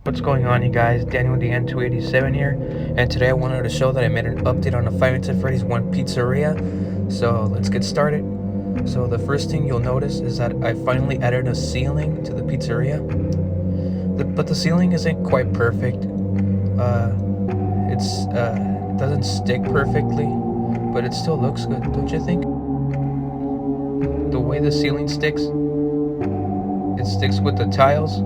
What's going on, you guys? Daniel the N287 here, and today I wanted to show that I made an update on the Five Nights at Freddy's 1 Pizzeria. So let's get started. So the first thing you'll notice is that I finally added a ceiling to the pizzeria, but the ceiling isn't quite perfect. It doesn't stick perfectly, but it still looks good, don't you think? The way the ceiling sticks, it sticks with the tiles.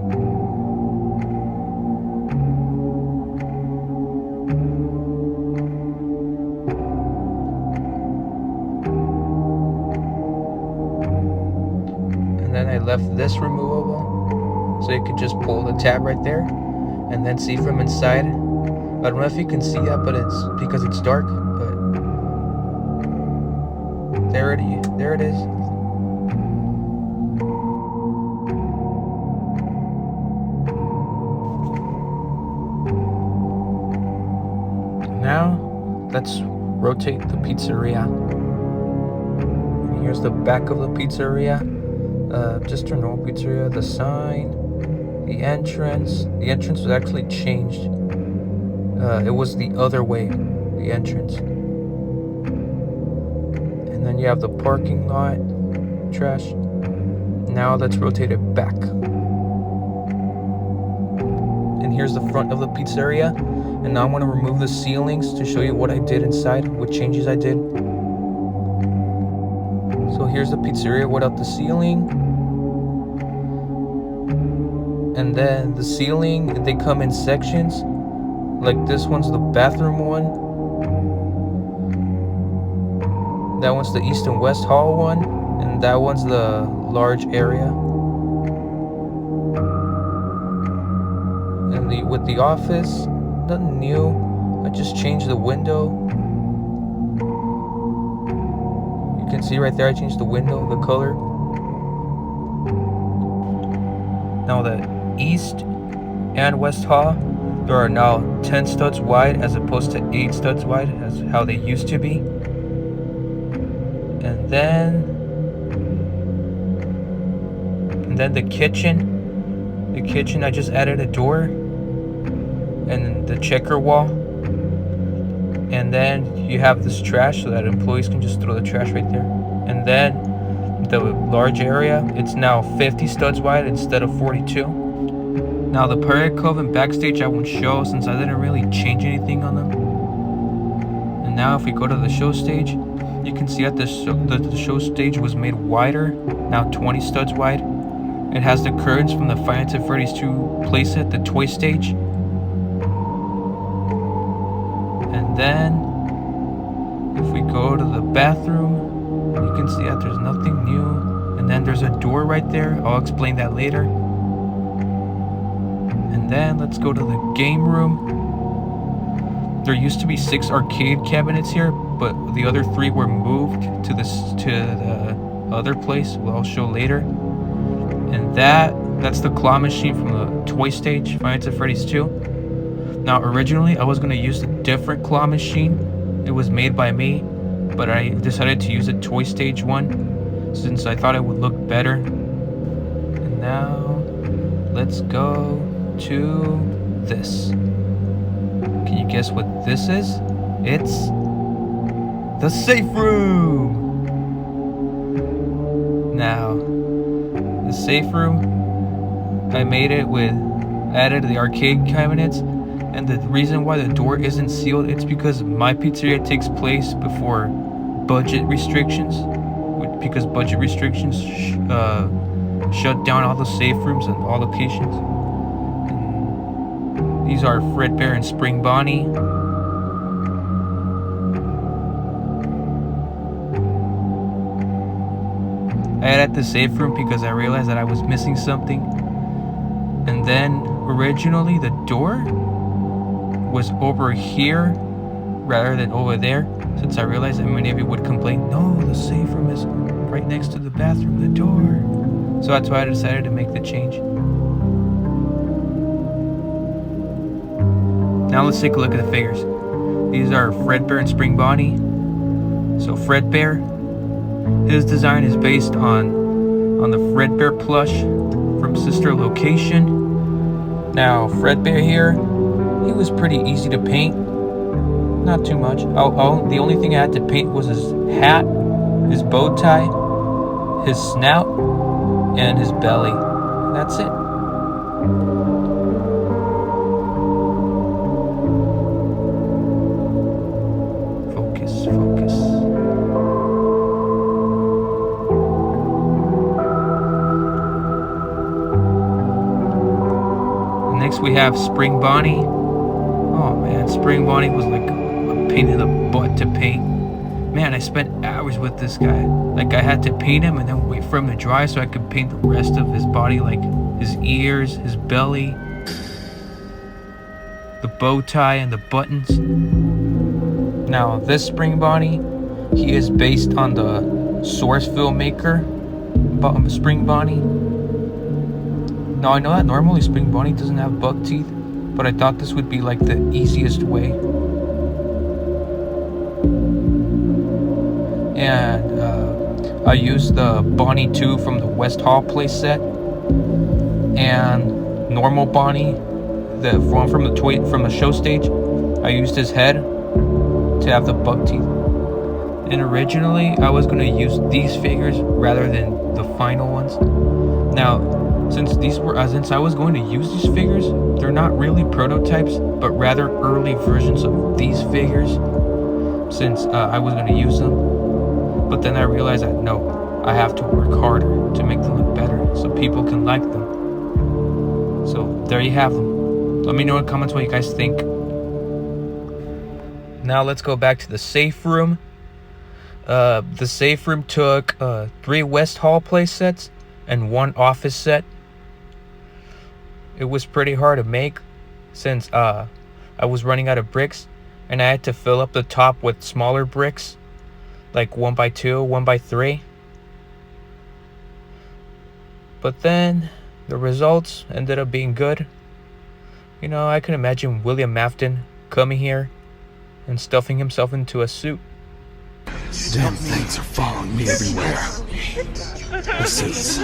And then I left this removable, so you could just pull the tab right there and then see from inside. I don't know if you can see that, but it's because it's dark, but there it is. Now let's rotate the pizzeria. And here's the back of the pizzeria. Just a normal pizzeria. The sign, the entrance. The entrance was actually changed. It was the other way, the entrance. And then you have the parking lot, trash. Now let's rotate it back. And here's the front of the pizzeria. And now I'm going to remove the ceilings to show you what I did inside, what changes I did. So here's the pizzeria without the ceiling. And then the ceiling, they come in sections. Like this one's the bathroom one. That one's the east and west hall one. And that one's the large area. And with the office, nothing new. I just changed the window. You can see right there I changed the window, the color. Now the east and west hall, there are now 10 studs wide as opposed to 8 studs wide as how they used to be. And then the kitchen. The kitchen, I just added a door and the checker wall. And then you have this trash so that employees can just throw the trash right there. And then the large area, it's now 50 studs wide instead of 42. Now the Pirate Cove and backstage I won't show since I didn't really change anything on them. And now if we go to the show stage, you can see that the show stage was made wider, now 20 studs wide. It has the curtains from the Five Nights at Freddy's 2 playset, the toy stage. And then if we go to the bathroom, you can see that there's nothing new. And then there's a door right there. I'll explain that later. And then let's go to the game room. There used to be 6 arcade cabinets here, but the other 3 were moved to the other place. Well, I'll show later. And that's the claw machine from the toy stage, Five Nights at Freddy's 2. Now originally I was going to use a different claw machine. It was made by me, but I decided to use a toy stage one since I thought it would look better. And now let's go to this. Can you guess what this is? It's the safe room. Now the safe room, I made it added the arcade cabinets. And the reason why the door isn't sealed, it's because my pizzeria takes place before budget restrictions. Because budget restrictions shut down all the safe rooms and all locations. And these are Fredbear and Spring Bonnie. I added the safe room because I realized that I was missing something. And then originally the door was over here rather than over there, since I realized that many of you would complain, no, the safe room is right next to the bathroom, the door. So that's why I decided to make the change. Now let's take a look at the figures. These are Fredbear and Spring Bonnie. So Fredbear, his design is based on the Fredbear plush from Sister Location. Now, Fredbear here, he was pretty easy to paint. Not too much. The only thing I had to paint was his hat, his bow tie, his snout, and his belly. That's it. Focus, focus. Next we have Spring Bonnie. Oh man, Spring Bonnie was like a pain in the butt to paint. Man, I spent hours with this guy. Like I had to paint him and then wait for him to dry so I could paint the rest of his body, like his ears, his belly, the bow tie, and the buttons. Now this Spring Bonnie, he is based on the Source filmmaker Spring Bonnie. Now I know that normally Spring Bonnie doesn't have buck teeth, but I thought this would be like the easiest way. And I used the Bonnie 2 from the West Hall playset, and normal Bonnie, the one from the show stage. I used his head to have the buck teeth. And originally I was going to use these figures rather than the final ones. Now, since I was going to use these figures, they're not really prototypes, but rather early versions of these figures, since I was going to use them. But then I realized that no, I have to work harder to make them look better so people can like them. So there you have them. Let me know in the comments what you guys think. Now let's go back to the safe room. The safe room took 3 West Hall play sets and 1 office set. It was pretty hard to make since I was running out of bricks, and I had to fill up the top with smaller bricks, like 1x2, 1x3. But then the results ended up being good. You know, I can imagine William Afton coming here and stuffing himself into a suit. Damn things are following me everywhere. The suits.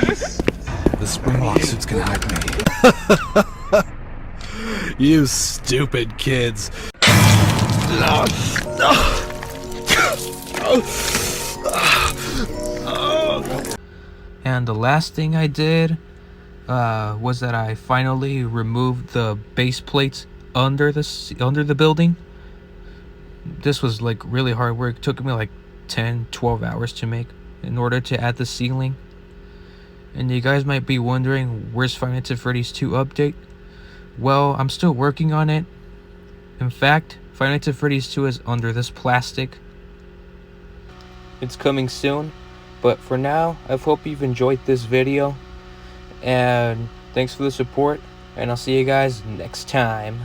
The Springlock suit's gonna hide me. You stupid kids. And the last thing I did was that I finally removed the base plates under the building. This was like really hard work. It took me like 10-12 hours to make in order to add the ceiling. And you guys might be wondering, where's Five Nights at Freddy's 2 update? Well, I'm still working on it. In fact, Five Nights at Freddy's 2 is under this plastic. It's coming soon, but for now, I hope you've enjoyed this video. And thanks for the support, and I'll see you guys next time.